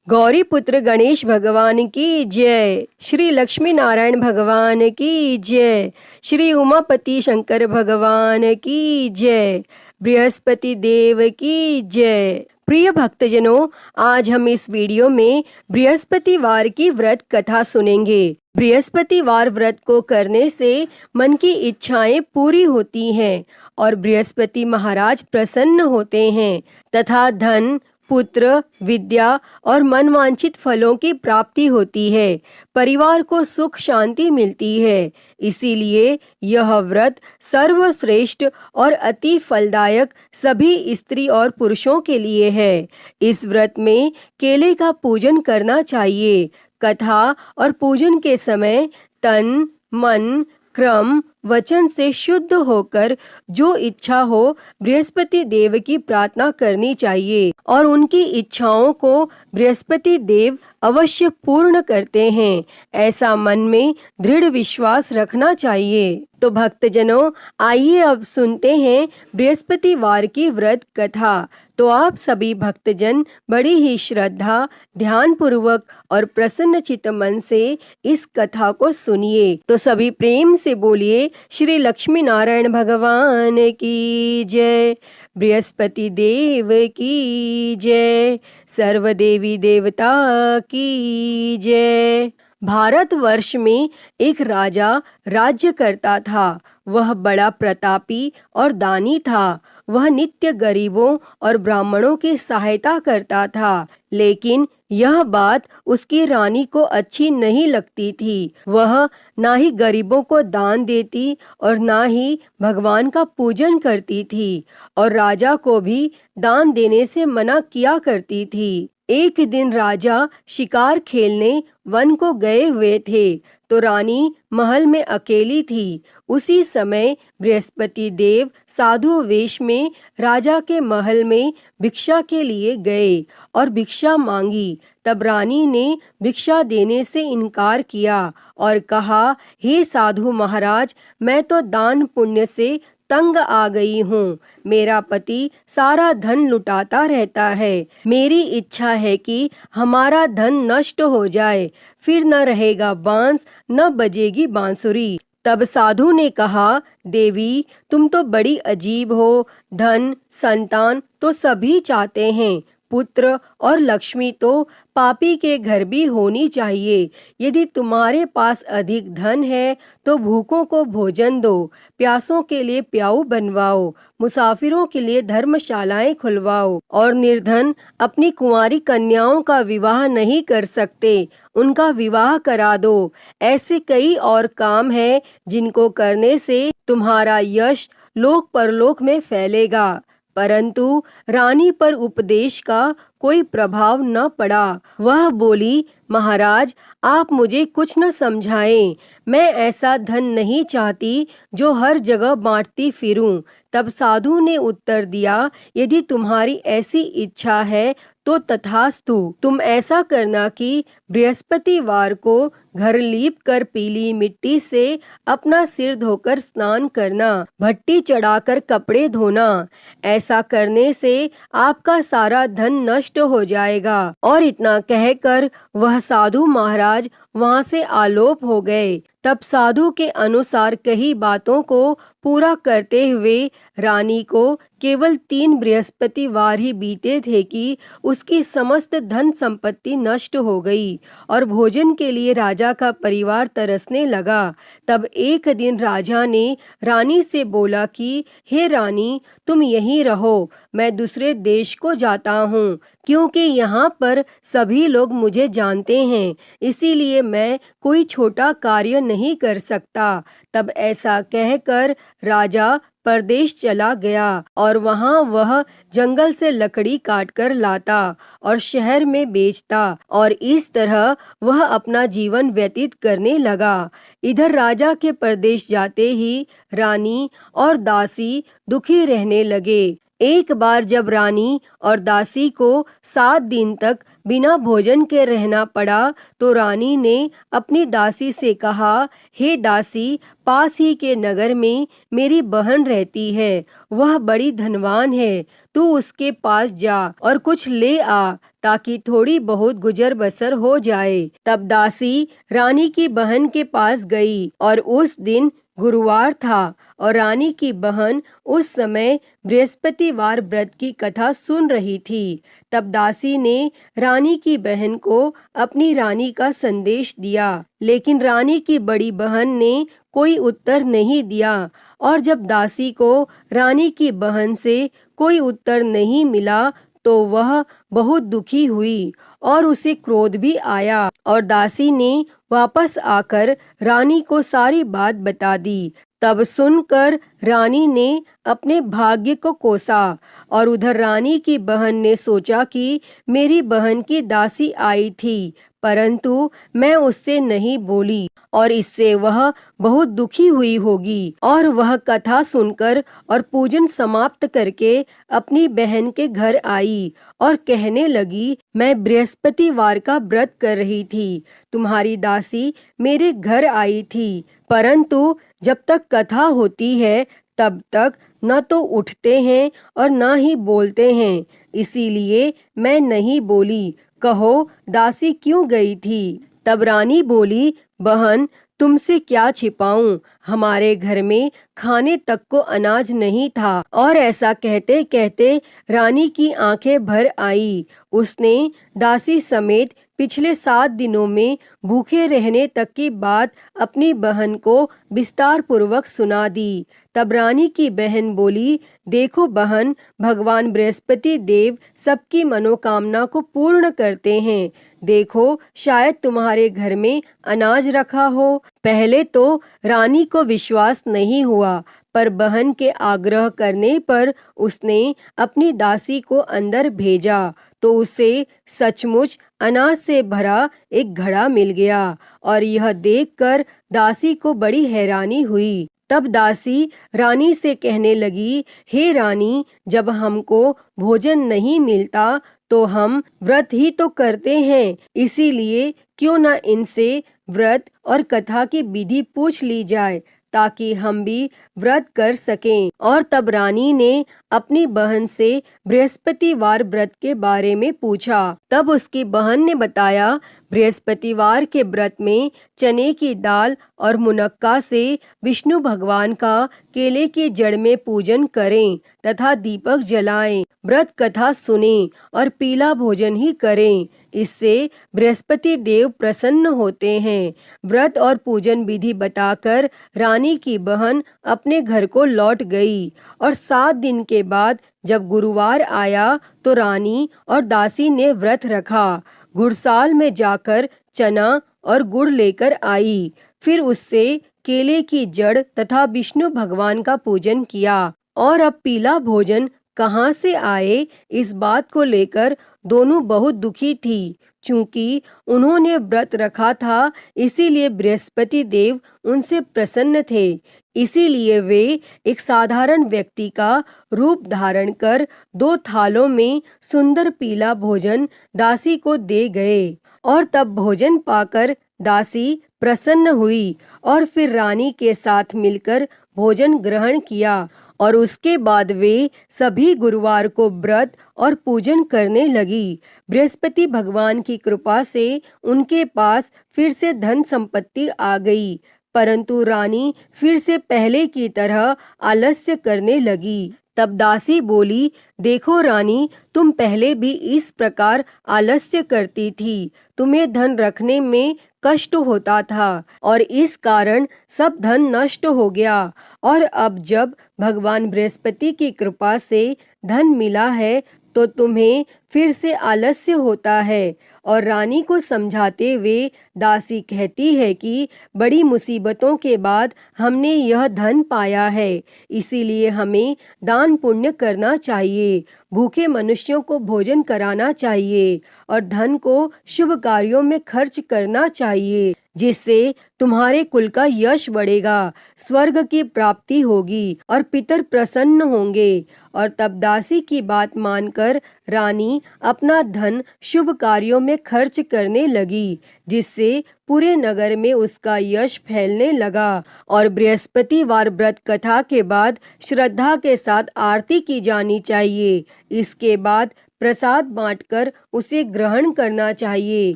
गौरी पुत्र गणेश भगवान की जय। श्री लक्ष्मी नारायण भगवान की जय। श्री उमापति शंकर भगवान की जय। बृहस्पति देव की जय। प्रिय भक्तजनों, आज हम इस वीडियो में बृहस्पतिवार की व्रत कथा सुनेंगे। बृहस्पतिवार व्रत को करने से मन की इच्छाएं पूरी होती हैं और बृहस्पति महाराज प्रसन्न होते हैं तथा धन, पुत्र, विद्या और मनवांछित फलों की प्राप्ति होती है। परिवार को सुख शांति मिलती है। इसीलिए यह व्रत सर्वश्रेष्ठ और अति फलदायक सभी स्त्री और पुरुषों के लिए है। इस व्रत में केले का पूजन करना चाहिए। कथा और पूजन के समय तन, मन, क्रम, वचन से शुद्ध होकर जो इच्छा हो बृहस्पति देव की प्रार्थना करनी चाहिए और उनकी इच्छाओं को बृहस्पति देव अवश्य पूर्ण करते हैं, ऐसा मन में दृढ़ विश्वास रखना चाहिए। तो भक्तजनों, आइए अब सुनते हैं बृहस्पतिवार की व्रत कथा। तो आप सभी भक्तजन बड़ी ही श्रद्धा, ध्यान पूर्वक और प्रसन्न चित्त मन से इस कथा को सुनिए। तो सभी प्रेम से बोलिए श्री लक्ष्मी नारायण भगवान की जय। बृहस्पति देव की जय। सर्व देवी देवता की जय। भारतवर्ष में एक राजा राज्य करता था। वह बड़ा प्रतापी और दानी था। वह नित्य गरीबों और ब्राह्मणों की सहायता करता था, लेकिन यह बात उसकी रानी को अच्छी नहीं लगती थी। वह ना ही गरीबों को दान देती और ना ही भगवान का पूजन करती थी और राजा को भी दान देने से मना किया करती थी। एक दिन राजा शिकार खेलने वन को गए हुए थे तो रानी महल में अकेली थी। उसी समय बृहस्पति देव साधु वेश में राजा के महल में भिक्षा के लिए गए और भिक्षा मांगी। तब रानी ने भिक्षा देने से इनकार किया और कहा, हे साधु महाराज, मैं तो दान पुण्य से तंग आ गई हूँ। मेरा पति सारा धन लुटाता रहता है। मेरी इच्छा है कि हमारा धन नष्ट हो जाए, फिर न रहेगा बांस, न बजेगी बांसुरी। तब साधु ने कहा, देवी, तुम तो बड़ी अजीब हो। धन, संतान तो सभी चाहते हैं, पुत्र और लक्ष्मी तो पापी के घर भी होनी चाहिए। यदि तुम्हारे पास अधिक धन है तो भूखों को भोजन दो, प्यासों के लिए प्याऊ बनवाओ, मुसाफिरों के लिए धर्मशालाएं खुलवाओ और निर्धन अपनी कुंवारी कन्याओं का विवाह नहीं कर सकते, उनका विवाह करा दो। ऐसे कई और काम हैं जिनको करने से तुम्हारा यश लोक परलोक में फैलेगा। परंतु रानी पर उपदेश का कोई प्रभाव न पड़ा। वह बोली, महाराज, आप मुझे कुछ न समझाएं। मैं ऐसा धन नहीं चाहती जो हर जगह बांटती फिरूं। तब साधु ने उत्तर दिया, यदि तुम्हारी ऐसी इच्छा है तो तथास्तु। तुम ऐसा करना कि बृहस्पतिवार को घर लीप कर पीली मिट्टी से अपना सिर धोकर स्नान करना, भट्टी चढ़ाकर कपड़े धोना। ऐसा करने से आपका सारा धन नष्ट हो जाएगा। और इतना कहकर वह साधु महाराज वहां से आलोप हो गए। तब साधु के अनुसार कही बातों को पूरा करते हुए रानी को केवल 3 बृहस्पतिवार ही बीते थे कि उसकी समस्त धन संपत्ति नष्ट हो गई और भोजन के लिए राजा का परिवार तरसने लगा। तब एक दिन राजा ने रानी से बोला कि हे रानी, तुम यहीं रहो, मैं दूसरे देश को जाता हूँ, क्योंकि यहाँ पर सभी लोग मुझे जानते हैं, इसीलिए मैं कोई छोटा कार्य नहीं कर सकता। तब ऐसा कहकर राजा परदेश चला गया और वहाँ वह जंगल से लकड़ी काटकर लाता और शहर में बेचता और इस तरह वह अपना जीवन व्यतीत करने लगा। इधर राजा के परदेश जाते ही रानी और दासी दुखी रहने लगे। एक बार जब रानी और दासी को 7 दिन तक बिना भोजन के रहना पड़ा तो रानी ने अपनी दासी से कहा, हे दासी, पास ही के नगर में मेरी बहन रहती है, वह बड़ी धनवान है, तू उसके पास जा और कुछ ले आ ताकि थोड़ी बहुत गुजर बसर हो जाए। तब दासी रानी की बहन के पास गई और उस दिन गुरुवार था और रानी की बहन उस समय बृहस्पतिवार व्रत की कथा सुन रही थी। तब दासी ने रानी की बहन को अपनी रानी का संदेश दिया, लेकिन रानी की बड़ी बहन ने कोई उत्तर नहीं दिया। और जब दासी को रानी की बहन से कोई उत्तर नहीं मिला तो वह बहुत दुखी हुई और उसे क्रोध भी आया और दासी ने वापस आकर रानी को सारी बात बता दी। तब सुनकर रानी ने अपने भाग्य को कोसा और उधर रानी की बहन ने सोचा कि मेरी बहन की दासी आई थी, परंतु मैं उससे नहीं बोली और इससे वह बहुत दुखी हुई होगी। और वह कथा सुनकर और पूजन समाप्त करके अपनी बहन के घर आई और कहने लगी, मैं बृहस्पतिवार का व्रत कर रही थी, तुम्हारी दासी मेरे घर आई थी, परंतु जब तक कथा होती है तब तक न तो उठते हैं और न ही बोलते हैं, इसीलिए मैं नहीं बोली। कहो दासी क्यों गई थी? तब रानी बोली, बहन तुमसे क्या छिपाऊं, हमारे घर में खाने तक को अनाज नहीं था। और ऐसा कहते कहते रानी की आंखें भर आई। उसने दासी समेत पिछले 7 दिनों में भूखे रहने तक की बात अपनी बहन को विस्तार पूर्वक सुना दी। तब रानी की बहन बोली, देखो बहन, भगवान बृहस्पति देव सबकी मनोकामना को पूर्ण करते हैं। देखो शायद तुम्हारे घर में अनाज रखा हो। पहले तो रानी को विश्वास नहीं हुआ, पर बहन के आग्रह करने पर उसने अपनी दासी को अंदर भेजा तो उसे सचमुच अनाज से भरा एक घड़ा मिल गया और यह देखकर दासी को बड़ी हैरानी हुई। तब दासी रानी से कहने लगी, हे रानी, जब हमको भोजन नहीं मिलता तो हम व्रत ही तो करते हैं, इसीलिए क्यों न इनसे व्रत और कथा की विधि पूछ ली जाए ताकि हम भी व्रत कर सकें। और तब रानी ने अपनी बहन से बृहस्पतिवार व्रत के बारे में पूछा। तब उसकी बहन ने बताया, बृहस्पतिवार के व्रत में चने की दाल और मुनक्का से विष्णु भगवान का केले की जड़ में पूजन करें तथा दीपक जलाएं, व्रत कथा सुनें और पीला भोजन ही करें, इससे बृहस्पति देव प्रसन्न होते हैं। व्रत और पूजन विधि बताकर रानी की बहन अपने घर को लौट गई और 7 दिन के बाद जब गुरुवार आया तो रानी और दासी ने व्रत रखा। गुड़साल में जाकर चना और गुड़ लेकर आई, फिर उससे केले की जड़ तथा विष्णु भगवान का पूजन किया। और अब पीला भोजन कहाँ से आए, इस बात को लेकर दोनों बहुत दुखी थी। चूंकि उन्होंने व्रत रखा था, इसीलिए बृहस्पति देव उनसे प्रसन्न थे। इसीलिए वे एक साधारण व्यक्ति का रूप धारण कर 2 थालों में सुंदर पीला भोजन दासी को दे गए। और तब भोजन पाकर दासी प्रसन्न हुई और फिर रानी के साथ मिलकर भोजन ग्रहण किया और उसके बाद वे सभी गुरुवार को व्रत और पूजन करने लगी। बृहस्पति भगवान की कृपा से उनके पास फिर से धन संपत्ति आ गई, परंतु रानी फिर से पहले की तरह आलस्य करने लगी। तब दासी बोली, देखो रानी, तुम पहले भी इस प्रकार आलस्य करती थी, तुम्हें धन रखने में कष्ट होता था और इस कारण सब धन नष्ट हो गया। और अब जब भगवान बृहस्पति की कृपा से धन मिला है तो तुम्हें फिर से आलस्य होता है। और रानी को समझाते हुए दासी कहती है कि बड़ी मुसीबतों के बाद हमने यह धन पाया है, इसीलिए हमें दान पुण्य करना चाहिए, भूखे मनुष्यों को भोजन कराना चाहिए और धन को शुभ कार्यों में खर्च करना चाहिए, जिससे तुम्हारे कुल का यश बढ़ेगा, स्वर्ग की प्राप्ति होगी और पितर प्रसन्न होंगे। और तब दासी की बात मानकर रानी अपना धन शुभ कार्यों में खर्च करने लगी, जिससे पूरे नगर में उसका यश फैलने लगा। और बृहस्पतिवार व्रत कथा के बाद श्रद्धा के साथ आरती की जानी चाहिए। इसके बाद प्रसाद बांटकर उसे ग्रहण करना चाहिए।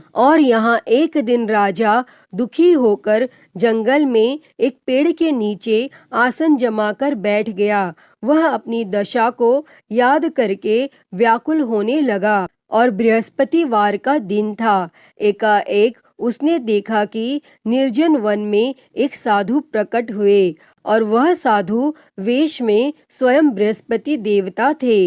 और यहाँ एक दिन राजा दुखी होकर जंगल में एक पेड़ के नीचे आसन जमाकर बैठ गया। वह अपनी दशा को याद करके व्याकुल होने लगा और बृहस्पतिवार का दिन था। एकाएक उसने देखा कि निर्जन वन में एक साधु प्रकट हुए और वह साधु वेश में स्वयं बृहस्पति देवता थे।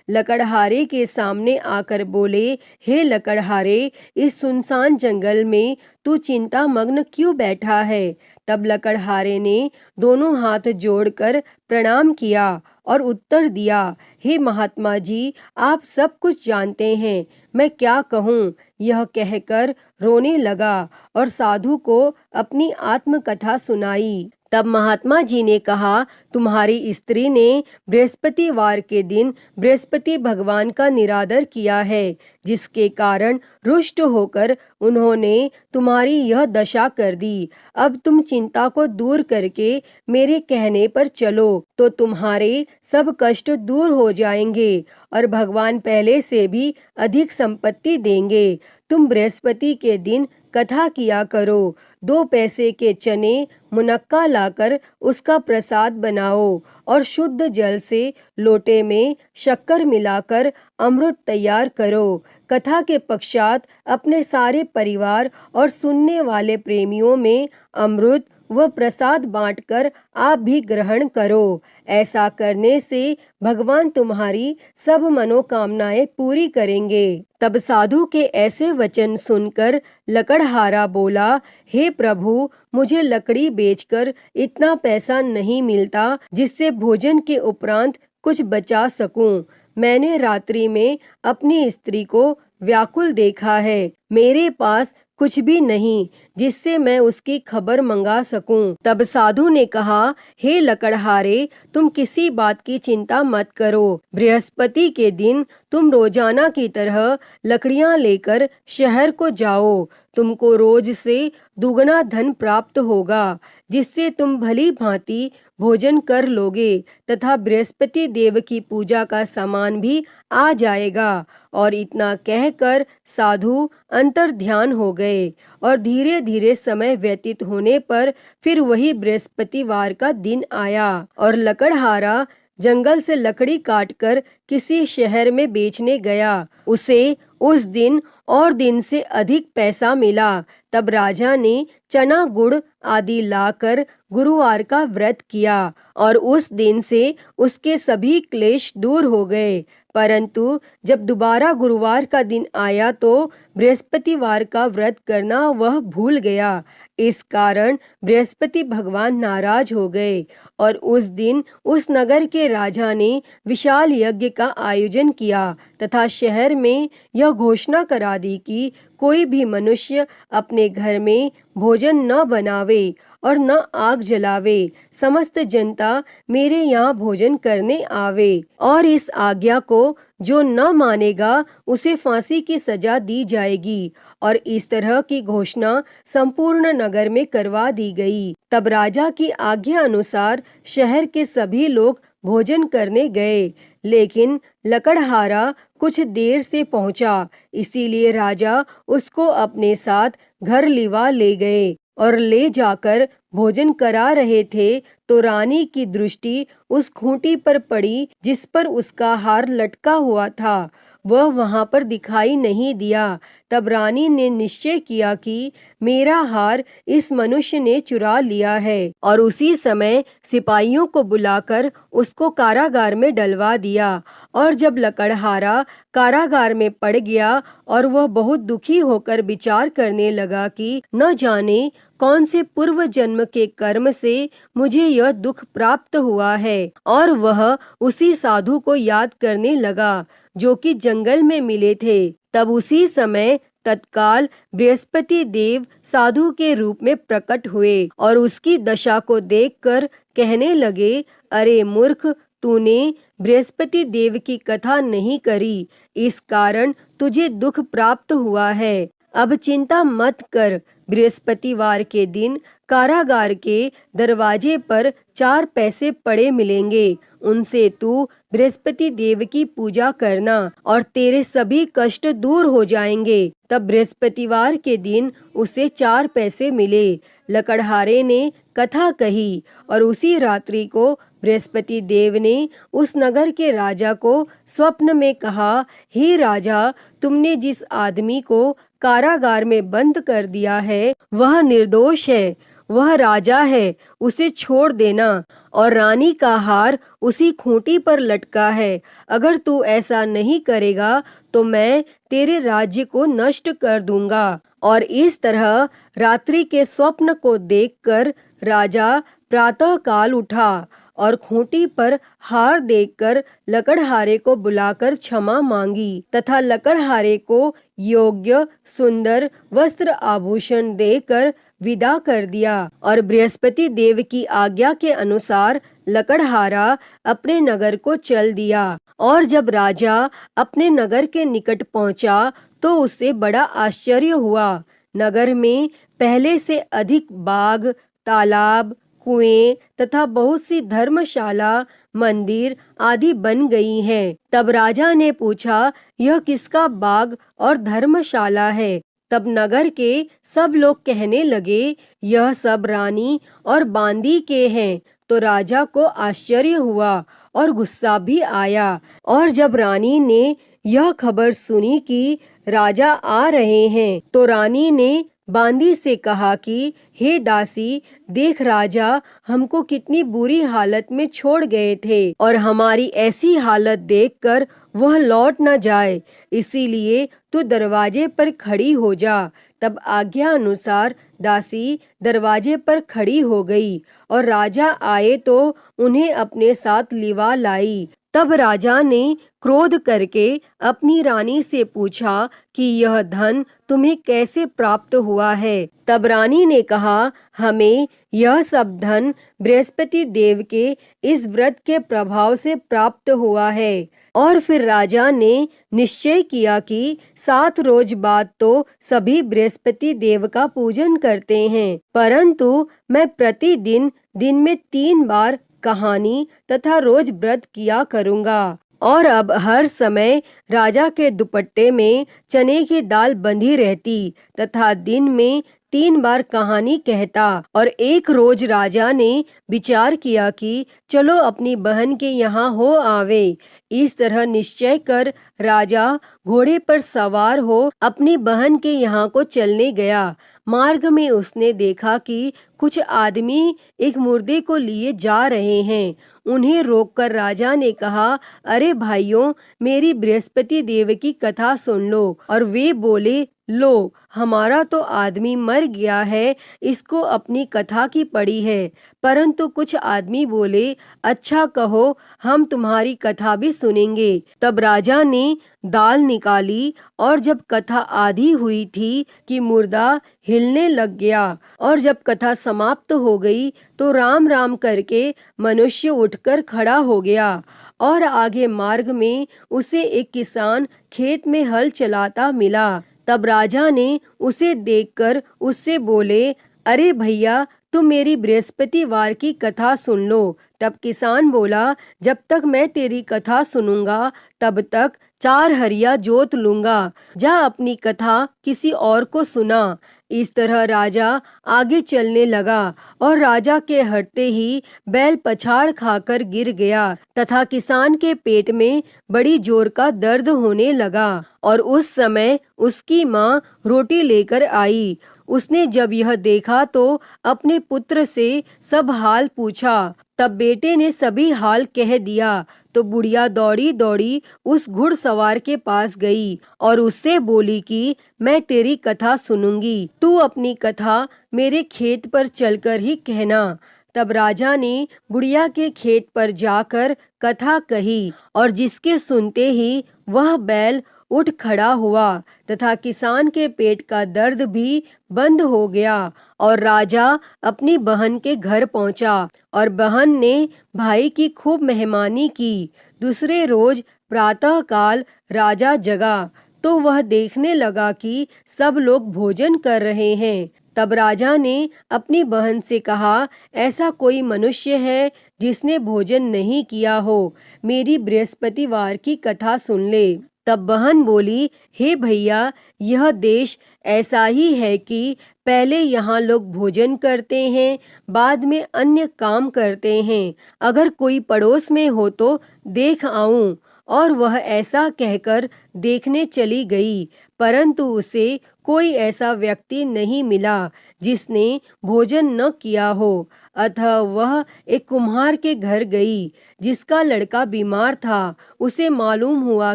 लकड़हारे के सामने आकर बोले, हे लकड़हारे, इस सुनसान जंगल में तू चिंता मग्न क्यों बैठा है? तब लकड़हारे ने दोनों हाथ जोड़कर प्रणाम किया और उत्तर दिया, हे महात्मा जी, आप सब कुछ जानते हैं, मैं क्या कहूँ? यह कहकर रोने लगा और साधु को अपनी आत्मकथा सुनाई। तब महात्मा जी ने कहा, तुम्हारी स्त्री ने बृहस्पतिवार के दिन बृहस्पति भगवान का निरादर किया है, जिसके कारण रुष्ट होकर उन्होंने तुम्हारी यह दशा कर दी। अब तुम चिंता को दूर करके मेरे कहने पर चलो तो तुम्हारे सब कष्ट दूर हो जाएंगे और भगवान पहले से भी अधिक संपत्ति देंगे। तुम बृहस्पति के दिन कथा किया करो। 2 पैसे के चने मुनक्का लाकर उसका प्रसाद बनाओ और शुद्ध जल से लोटे में शक्कर मिलाकर अमृत तैयार करो। कथा के पश्चात अपने सारे परिवार और सुनने वाले प्रेमियों में अमृत व प्रसाद बांटकर आप भी ग्रहण करो। ऐसा करने से भगवान तुम्हारी सब मनोकामनाएं पूरी करेंगे। तब साधु के ऐसे वचन सुनकर लकड़हारा बोला, हे प्रभु, मुझे लकड़ी बेचकर इतना पैसा नहीं मिलता जिससे भोजन के उपरांत कुछ बचा सकूं। मैंने रात्रि में अपनी स्त्री को व्याकुल देखा है। मेरे पास कुछ भी नहीं जिससे मैं उसकी खबर मंगा सकूं। तब साधु ने कहा, हे लकड़हारे, तुम किसी बात की चिंता मत करो। बृहस्पति के दिन तुम रोजाना की तरह लकड़ियां लेकर शहर को जाओ। तुमको रोज से दुगना धन प्राप्त होगा, जिससे तुम भली भांति भोजन कर लोगे तथा बृहस्पति देव की पूजा का सामान भी आ जाएगा। और इतना कहकर साधु अंतर ध्यान हो गए और धीरे धीरे समय व्यतीत होने पर फिर वही बृहस्पतिवार का दिन आया और लकड़हारा जंगल से लकड़ी काटकर किसी शहर में बेचने गया। उसे उस दिन और दिन से अधिक पैसा मिला। तब राजा ने चना गुड़ आदि लाकर गुरुवार का व्रत किया और उस दिन से उसके सभी क्लेश दूर हो गए। परंतु जब दोबारा गुरुवार का दिन आया तो बृहस्पतिवार का व्रत करना वह भूल गया। इस कारण बृहस्पति भगवान नाराज हो गए और उस दिन उस नगर के राजा ने विशाल यज्ञ का आयोजन किया तथा शहर में यह घोषणा करा दी कि कोई भी मनुष्य अपने घर में भोजन न बनावे और न आग जलावे। समस्त जनता मेरे यहाँ भोजन करने आवे और इस आज्ञा को जो न मानेगा उसे फांसी की सजा दी जाएगी। और इस तरह की घोषणा संपूर्ण नगर में करवा दी गई। तब राजा की आज्ञा अनुसार शहर के सभी लोग भोजन करने गए, लेकिन लकड़हारा कुछ देर से पहुंचा, इसीलिए राजा उसको अपने साथ घर लिवा ले गए और ले जाकर भोजन करा रहे थे तो रानी की दृष्टि उस खूंटी पर पड़ी जिस पर उसका हार लटका हुआ था। वह वहां पर दिखाई नहीं दिया। तब रानी ने निश्चय किया कि मेरा हार इस मनुष्य ने चुरा लिया है और उसी समय सिपाहियों को बुलाकर उसको कारागार में डलवा दिया। और जब लकड़हारा कारागार में पड़ गया और वह बहुत दुखी होकर विचार करने लगा कि न जाने कौन से पूर्व जन्म के कर्म से मुझे यह दुख प्राप्त हुआ है, और वह उसी साधु को याद करने लगा जो कि जंगल में मिले थे। तब उसी समय तत्काल बृहस्पति देव साधु के रूप में प्रकट हुए और उसकी दशा को देखकर कहने लगे, अरे मूर्ख, तूने बृहस्पति देव की कथा नहीं करी, इस कारण तुझे दुख प्राप्त हुआ है। अब चिंता मत कर, बृहस्पतिवार के दिन कारागार के दरवाजे पर 4 पैसे पड़े मिलेंगे, उनसे तू बृहस्पति देव की पूजा करना और तेरे सभी कष्ट दूर हो जाएंगे। तब बृहस्पतिवार के दिन उसे 4 पैसे मिले। लकड़हारे ने कथा कही और उसी रात्रि को बृहस्पति देव ने उस नगर के राजा को स्वप्न में कहा, हे राजा, तुमने जिस आदमी को कारागार में बंद कर दिया है वह निर्दोष है, वह राजा है, उसे छोड़ देना। और रानी का हार उसी खूंटी पर लटका है। अगर तू ऐसा नहीं करेगा तो मैं तेरे राज्य को नष्ट कर दूंगा। और इस तरह रात्रि के स्वप्न को देखकर राजा प्रातः काल उठा और खूंटी पर हार देखकर लकड़हारे को बुलाकर क्षमा मांगी तथा लकड़हारे को योग्य सुंदर वस्त्र आभूषण देकर विदा कर दिया। और बृहस्पति देव की आज्ञा के अनुसार लकड़हारा अपने नगर को चल दिया। और जब राजा अपने नगर के निकट पहुंचा तो उसे बड़ा आश्चर्य हुआ। नगर में पहले से अधिक बाग, तालाब, कुएं तथा बहुत सी धर्मशाला, मंदिर आदि बन गई हैं। तब राजा ने पूछा, यह किसका बाग और धर्मशाला है? तब नगर के सब लोग कहने लगे, यह सब रानी और बांदी के हैं। तो राजा को आश्चर्य हुआ और गुस्सा भी आया। और जब रानी ने यह खबर सुनी कि राजा आ रहे हैं तो रानी ने बांदी से कहा कि हे दासी, देख राजा हमको कितनी बुरी हालत में छोड़ गए थे और हमारी ऐसी हालत देखकर वह लौट न जाए, इसीलिए तू दरवाजे पर खड़ी हो जा। तब आज्ञा अनुसार दासी दरवाजे पर खड़ी हो गई और राजा आए तो उन्हें अपने साथ लिवा लाई। तब राजा ने क्रोध करके अपनी रानी से पूछा कि यह धन तुम्हें कैसे प्राप्त हुआ है? तब रानी ने कहा, हमें यह सब धन बृहस्पति देव के इस व्रत के प्रभाव से प्राप्त हुआ है। और फिर राजा ने निश्चय किया कि 7 रोज बाद तो सभी बृहस्पति देव का पूजन करते हैं, परंतु मैं प्रतिदिन दिन में 3 बार कहानी तथा रोज व्रत किया करूँगा। और अब हर समय राजा के दुपट्टे में चने की दाल बंधी रहती तथा दिन में 3 बार कहानी कहता। और एक रोज राजा ने विचार किया कि चलो अपनी बहन के यहाँ हो आवे। इस तरह निश्चय कर राजा घोड़े पर सवार हो अपनी बहन के यहाँ को चलने गया। मार्ग में उसने देखा कि कुछ आदमी एक मुर्दे को लिए जा रहे हैं। उन्हें रोककर राजा ने कहा, अरे भाइयों, मेरी बृहस्पति देव की कथा सुन लो। और वे बोले, लो, हमारा तो आदमी मर गया है, इसको अपनी कथा की पड़ी है। परंतु कुछ आदमी बोले, अच्छा कहो, हम तुम्हारी कथा भी सुनेंगे। तब राजा ने दाल निकाली और जब कथा आधी हुई थी कि मुर्दा हिलने लग गया। और जब कथा समाप्त हो गई तो राम राम करके मनुष्य उठकर खड़ा हो गया। और आगे मार्ग में उसे एक किसान खेत में हल चलाता मिला। तब राजा ने उसे देखकर उससे बोले, अरे भैया, तुम मेरी बृहस्पतिवार की कथा सुन लो। तब किसान बोला, जब तक मैं तेरी कथा सुनूंगा तब तक 4 हरिया जोत लूंगा। जा अपनी कथा किसी और को सुना। इस तरह राजा आगे चलने लगा और राजा के हटते ही बैल पछाड़ खाकर गिर गया तथा किसान के पेट में बड़ी जोर का दर्द होने लगा। और उस समय उसकी माँ रोटी लेकर आई। उसने जब यह देखा तो अपने पुत्र से सब हाल पूछा। तब बेटे ने सभी हाल कह दिया। तो बुढ़िया दौड़ी दौड़ी उस घुड़सवार के पास गई और उससे बोली कि मैं तेरी कथा सुनूंगी, तू अपनी कथा मेरे खेत पर चलकर ही कहना। तब राजा ने बुढ़िया के खेत पर जाकर कथा कही और जिसके सुनते ही वह बैल उठ खड़ा हुआ तथा किसान के पेट का दर्द भी बंद हो गया। और राजा अपनी बहन के घर पहुंचा और बहन ने भाई की खूब मेहमानी की। दूसरे रोज प्रातः काल राजा जगा तो वह देखने लगा कि सब लोग भोजन कर रहे हैं। तब राजा ने अपनी बहन से कहा, ऐसा कोई मनुष्य है जिसने भोजन नहीं किया हो, मेरी बृहस्पतिवार की कथा सुन ले। तब बहन बोली, हे भैया, यह देश ऐसा ही है कि पहले यहाँ लोग भोजन करते हैं, बाद में अन्य काम करते हैं। अगर कोई पड़ोस में हो तो देख आऊं। और वह ऐसा कहकर देखने चली गई, परंतु उसे कोई ऐसा व्यक्ति नहीं मिला जिसने भोजन न किया हो। अतः वह एक कुम्हार के घर गई जिसका लड़का बीमार था। उसे मालूम हुआ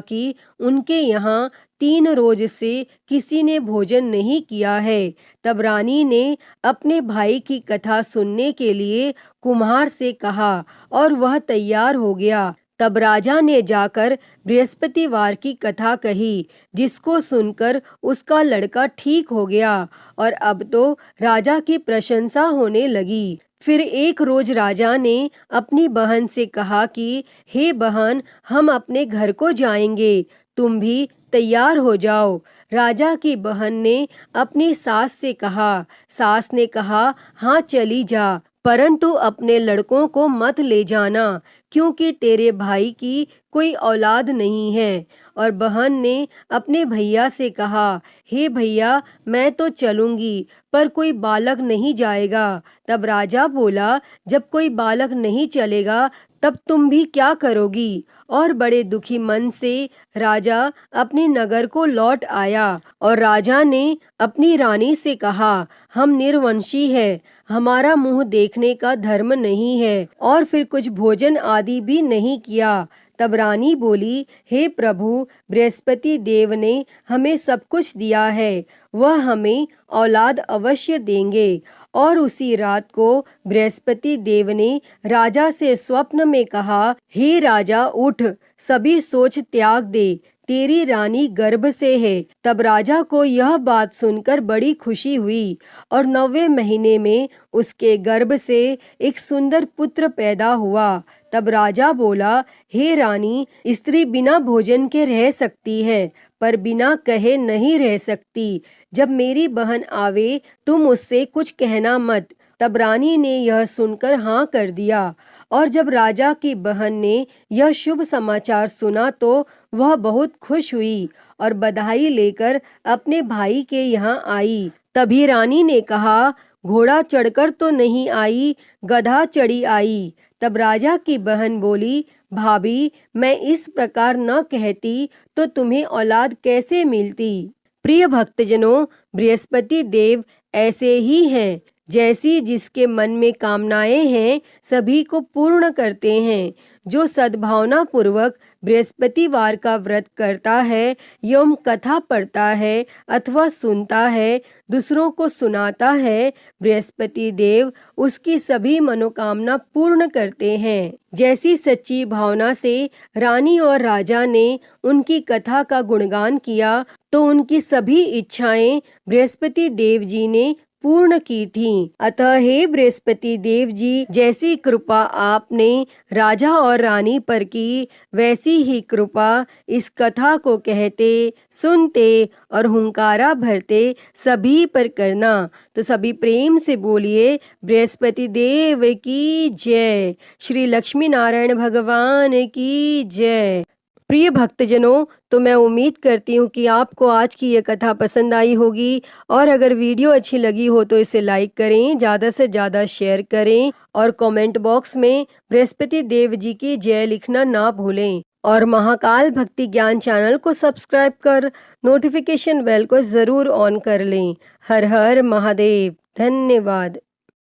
कि उनके यहाँ 3 रोज से किसी ने भोजन नहीं किया है। तब रानी ने अपने भाई की कथा सुनने के लिए कुम्हार से कहा और वह तैयार हो गया। तब राजा ने जाकर बृहस्पतिवार की कथा कही, जिसको सुनकर उसका लड़का ठीक हो गया और अब तो राजा की प्रशंसा होने लगी। फिर एक रोज राजा ने अपनी बहन से कहा कि हे बहन, हम अपने घर को जाएंगे, तुम भी तैयार हो जाओ। राजा की बहन ने अपनी सास से कहा। सास ने कहा, हाँ चली जा, परंतु अपने लड़कों को मत ले जाना, क्योंकि तेरे भाई की कोई औलाद नहीं है। और बहन ने अपने भैया से कहा, हे भैया, मैं तो चलूंगी, पर कोई बालक नहीं जाएगा। तब राजा बोला, जब कोई बालक नहीं चलेगा तब तुम भी क्या करोगी? और बड़े दुखी मन से राजा अपने नगर को लौट आया। और राजा ने अपनी रानी से कहा, हम निर्वंशी है, हमारा मुंह देखने का धर्म नहीं है। और फिर कुछ भोजन आदि भी नहीं किया। तब रानी बोली, हे प्रभु, बृहस्पति देव ने हमें सब कुछ दिया है, वह हमें औलाद अवश्य देंगे। और उसी रात को बृहस्पति देव ने राजा से स्वप्न में कहा, हे राजा, उठ, सभी सोच त्याग दे, तेरी रानी गर्भ से है। तब राजा को यह बात सुनकर बड़ी खुशी हुई और 9वें महीने में उसके गर्भ से एक सुंदर पुत्र पैदा हुआ। तब राजा बोला, हे रानी, स्त्री बिना भोजन के रह सकती है, पर बिना कहे नहीं रह सकती। जब मेरी बहन आवे तुम उससे कुछ कहना मत। तब रानी ने यह सुनकर हाँ कर दिया। और जब राजा की बहन ने यह शुभ समाचार सुना तो वह बहुत खुश हुई और बधाई लेकर अपने भाई के यहाँ आई। तभी रानी ने कहा, घोड़ा चढ़कर तो नहीं आई, गधा चढ़ी आई। तब राजा की बहन बोली, भाभी, मैं इस प्रकार न कहती तो तुम्हें औलाद कैसे मिलती। प्रिय भक्तजनों, बृहस्पति देव ऐसे ही हैं, जैसी जिसके मन में कामनाएं हैं सभी को पूर्ण करते हैं। जो सद्भावना पूर्वक बृहस्पतिवार का व्रत करता है एवं कथा पढ़ता है अथवा सुनता है, दूसरों को सुनाता है, बृहस्पति देव उसकी सभी मनोकामना पूर्ण करते हैं। जैसी सच्ची भावना से रानी और राजा ने उनकी कथा का गुणगान किया तो उनकी सभी इच्छाएं बृहस्पति देव जी ने पूर्ण की थीं। अतः हे बृहस्पति देव जी, जैसी कृपा आपने राजा और रानी पर की, वैसी ही कृपा इस कथा को कहते, सुनते और हुंकारा भरते सभी पर करना। तो सभी प्रेम से बोलिए, बृहस्पति देव की जय, श्री लक्ष्मी नारायण भगवान की जय। प्रिय भक्तजनों, तो मैं उम्मीद करती हूँ कि आपको आज की ये कथा पसंद आई होगी। और अगर वीडियो अच्छी लगी हो तो इसे लाइक करें, ज़्यादा से ज़्यादा शेयर करें और कमेंट बॉक्स में बृहस्पति देव जी की जय लिखना ना भूलें। और महाकाल भक्ति ज्ञान चैनल को सब्सक्राइब कर नोटिफिकेशन बेल को ज़रूर ऑन कर लें। हर हर महादेव। धन्यवाद।